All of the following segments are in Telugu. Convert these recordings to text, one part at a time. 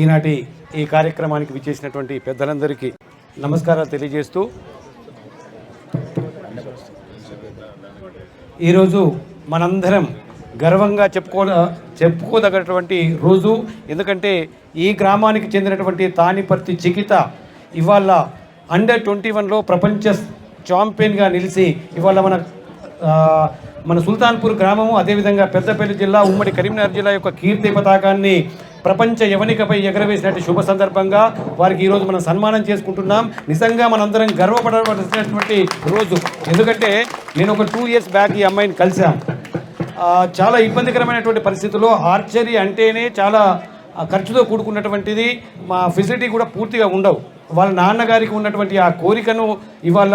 ఈనాటి ఈ కార్యక్రమానికి విచ్చేసినటువంటి పెద్దలందరికీ నమస్కారాలు తెలియజేస్తూ ఈరోజు మనందరం గర్వంగా చెప్పుకోదగినటువంటి రోజు. ఎందుకంటే ఈ గ్రామానికి చెందినటువంటి తానిపర్తి చికిత ఇవాళ అండర్-21లో ప్రపంచ ఛాంపియన్గా నిలిచి ఇవాళ మన సుల్తాన్పూర్ గ్రామము, అదేవిధంగా పెద్దపల్లి జిల్లా, ఉమ్మడి కరీంనగర్ జిల్లా యొక్క కీర్తి పతాకాన్ని ప్రపంచ యవనికపై ఎగరవేసినట్టు శుభ సందర్భంగా వారికి ఈరోజు మనం సన్మానం చేసుకుంటున్నాం. నిజంగా మనందరం గర్వపడవలసినటువంటి రోజు. ఎందుకంటే నేను ఒక 2 years బ్యాక్ ఈ అమ్మాయిని కలిశాను. చాలా ఇబ్బందికరమైనటువంటి పరిస్థితుల్లో ఆర్చరీ అంటేనే చాలా ఖర్చుతో కూడుకున్నటువంటిది, మా ఫెసిలిటీ కూడా పూర్తిగా ఉండవు. వాళ్ళ నాన్నగారికి ఉన్నటువంటి ఆ కోరికను ఇవాళ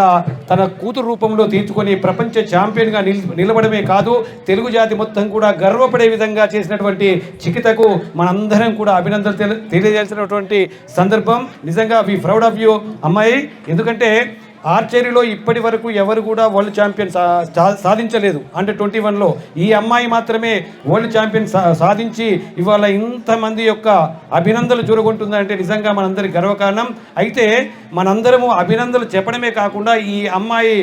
తన కూతురు రూపంలో తీర్చుకొని ప్రపంచ ఛాంపియన్గా నిలబడమే కాదు, తెలుగు జాతి మొత్తం కూడా గర్వపడే విధంగా చేసినటువంటి చికితకు మనందరం కూడా అభినందనలు తెలియజేసినటువంటి సందర్భం. నిజంగా వి ప్రౌడ్ ఆఫ్ యూ అమ్మాయి. ఎందుకంటే ఆర్చరీలో ఇప్పటి వరకు ఎవరు కూడా వరల్డ్ ఛాంపియన్ సాధించలేదు. అండర్-21లో ఈ అమ్మాయి మాత్రమే వరల్డ్ ఛాంపియన్ సాధించి ఇవాళ ఇంతమంది యొక్క అభినందనలు చూరగొంటుందంటే నిజంగా మనందరి గర్వకారణం. అయితే మనందరము అభినందనలు చెప్పడమే కాకుండా ఈ అమ్మాయి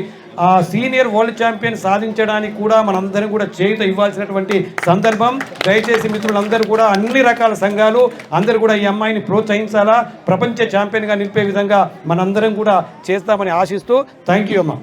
సీనియర్ వరల్డ్ ఛాంపియన్ సాధించడానికి కూడా మనందరం కూడా చేయుత ఇవ్వాల్సినటువంటి సందర్భం. దయచేసి మిత్రులందరూ కూడా అన్ని రకాల సంఘాలు అందరూ కూడా ఈ అమ్మాయిని ప్రోత్సహించాలా, ప్రపంచ ఛాంపియన్గా నిలిపే విధంగా మనందరం కూడా చేస్తామని ఆశిస్తూ థ్యాంక్ యూ అమ్మా.